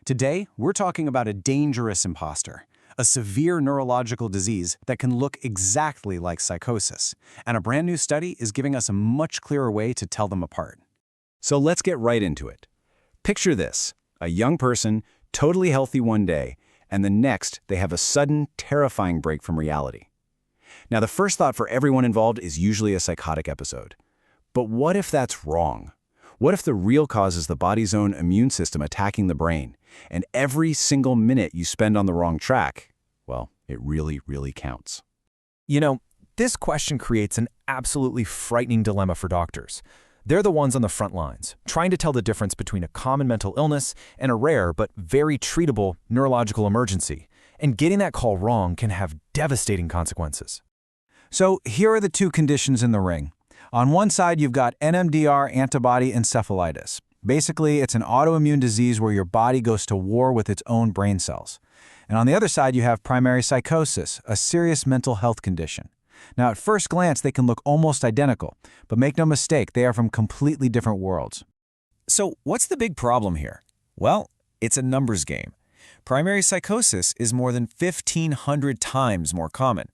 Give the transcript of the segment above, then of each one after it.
Today, we're talking about a dangerous imposter, a severe neurological disease that can look exactly like psychosis, and a brand new study is giving us a much clearer way to tell them apart. So let's get right into it. Picture this, a young person, totally healthy one day, and the next they have a sudden, terrifying break from reality. Now, the first thought for everyone involved is usually a psychotic episode. But what if that's wrong? What if the real cause is the body's own immune system attacking the brain, and every single minute you spend on the wrong track, well, it really, really counts? You know, this question creates an absolutely frightening dilemma for doctors. They're the ones on the front lines, trying to tell the difference between a common mental illness and a rare but very treatable neurological emergency. And getting that call wrong can have devastating consequences. So here are the two conditions in the ring. On one side, you've got NMDAR-antibody encephalitis. Basically, it's an autoimmune disease where your body goes to war with its own brain cells. And on the other side, you have primary psychosis, a serious mental health condition. Now, at first glance, they can look almost identical, but make no mistake, they are from completely different worlds. So what's the big problem here? Well, it's a numbers game. Primary psychosis is more than 1,500 times more common.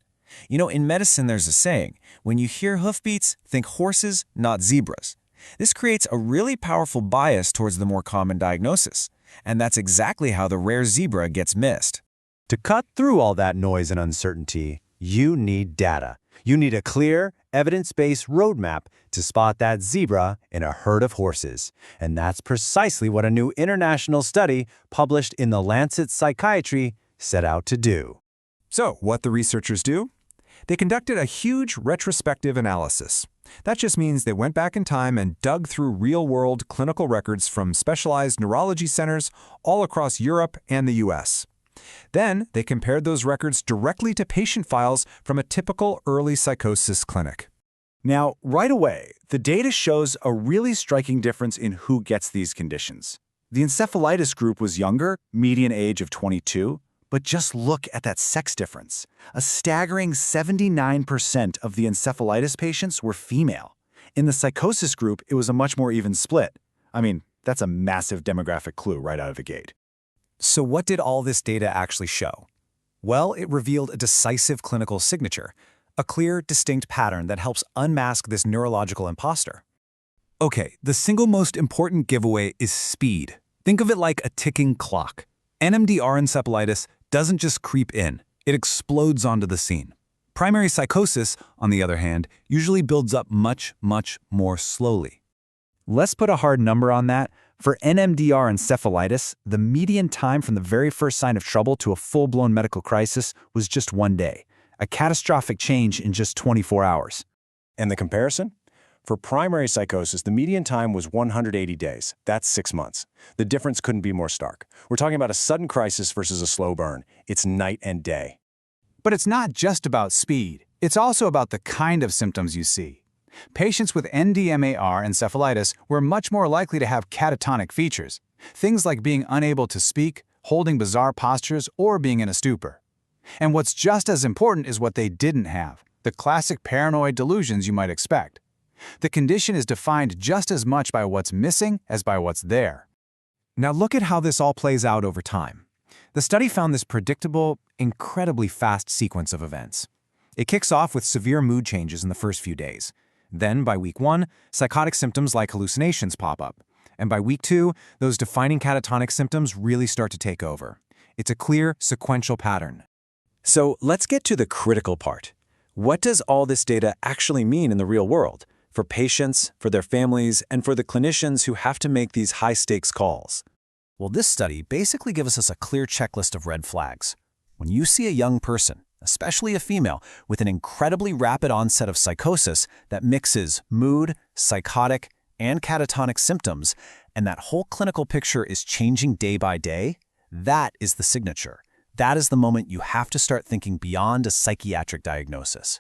You know, in medicine there's a saying, when you hear hoofbeats, think horses, not zebras. This creates a really powerful bias towards the more common diagnosis, and that's exactly how the rare zebra gets missed. To cut through all that noise and uncertainty, you need data. You need a clear, evidence-based roadmap to spot that zebra in a herd of horses. And that's precisely what a new international study published in the Lancet Psychiatry set out to do. So, what the researchers do? They conducted a huge retrospective analysis. That just means they went back in time and dug through real-world clinical records from specialized neurology centers all across Europe and the US. Then, they compared those records directly to patient files from a typical early psychosis clinic. Now, right away, the data shows a really striking difference in who gets these conditions. The encephalitis group was younger, median age of 22, but just look at that sex difference. A staggering 79% of the encephalitis patients were female. In the psychosis group, it was a much more even split. I mean, that's a massive demographic clue right out of the gate. So what did all this data actually show? Well, it revealed a decisive clinical signature, a clear, distinct pattern that helps unmask this neurological imposter. Okay, the single most important giveaway is speed. Think of it like a ticking clock. NMDR encephalitis doesn't just creep in, it explodes onto the scene. Primary psychosis, on the other hand, usually builds up much, much more slowly. Let's put a hard number on that. For NMDR encephalitis, the median time from the very first sign of trouble to a full-blown medical crisis was just 1 day, a catastrophic change in just 24 hours. And the comparison? For primary psychosis, the median time was 180 days. That's 6 months. The difference couldn't be more stark. We're talking about a sudden crisis versus a slow burn. It's night and day. But it's not just about speed. It's also about the kind of symptoms you see. Patients with NMDAR encephalitis were much more likely to have catatonic features, things like being unable to speak, holding bizarre postures, or being in a stupor. And what's just as important is what they didn't have, the classic paranoid delusions you might expect. The condition is defined just as much by what's missing as by what's there. Now look at how this all plays out over time. The study found this predictable, incredibly fast sequence of events. It kicks off with severe mood changes in the first few days. Then, by week 1, psychotic symptoms like hallucinations pop up. And by week 2, those defining catatonic symptoms really start to take over. It's a clear, sequential pattern. So let's get to the critical part. What does all this data actually mean in the real world? For patients, for their families, and for the clinicians who have to make these high-stakes calls? Well, this study basically gives us a clear checklist of red flags. When you see a young person, especially a female, with an incredibly rapid onset of psychosis that mixes mood, psychotic, and catatonic symptoms, and that whole clinical picture is changing day by day, that is the signature. That is the moment you have to start thinking beyond a psychiatric diagnosis.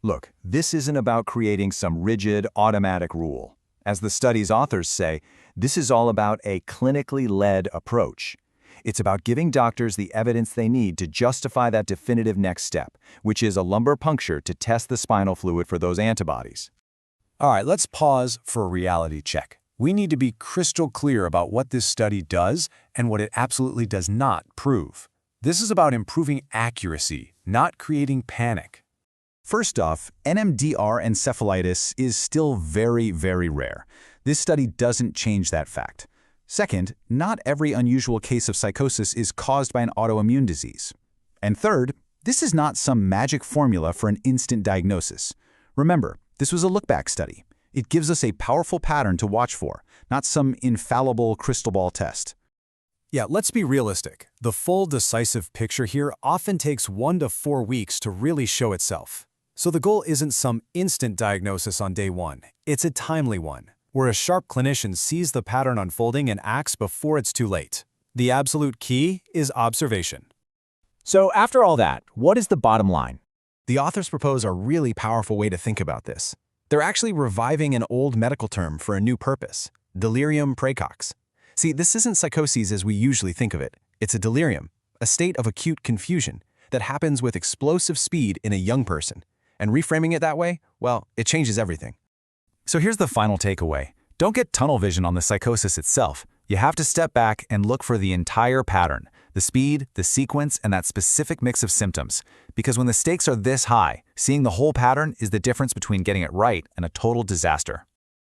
Look, this isn't about creating some rigid, automatic rule. As the study's authors say, this is all about a clinically led approach. It's about giving doctors the evidence they need to justify that definitive next step, which is a lumbar puncture to test the spinal fluid for those antibodies. All right, let's pause for a reality check. We need to be crystal clear about what this study does and what it absolutely does not prove. This is about improving accuracy, not creating panic. First off, NMDR encephalitis is still very, very rare. This study doesn't change that fact. Second, not every unusual case of psychosis is caused by an autoimmune disease. And third, this is not some magic formula for an instant diagnosis. Remember, this was a look-back study. It gives us a powerful pattern to watch for, not some infallible crystal ball test. Yeah, let's be realistic. The full decisive picture here often takes 1 to 4 weeks to really show itself. So the goal isn't some instant diagnosis on day 1. It's a timely one, where a sharp clinician sees the pattern unfolding and acts before it's too late. The absolute key is observation. So after all that, what is the bottom line? The authors propose a really powerful way to think about this. They're actually reviving an old medical term for a new purpose, delirium praecox. See, this isn't psychoses as we usually think of it. It's a delirium, a state of acute confusion that happens with explosive speed in a young person. And reframing it that way, well, it changes everything. So here's the final takeaway. Don't get tunnel vision on the psychosis itself. You have to step back and look for the entire pattern, the speed, the sequence, and that specific mix of symptoms. Because when the stakes are this high, seeing the whole pattern is the difference between getting it right and a total disaster.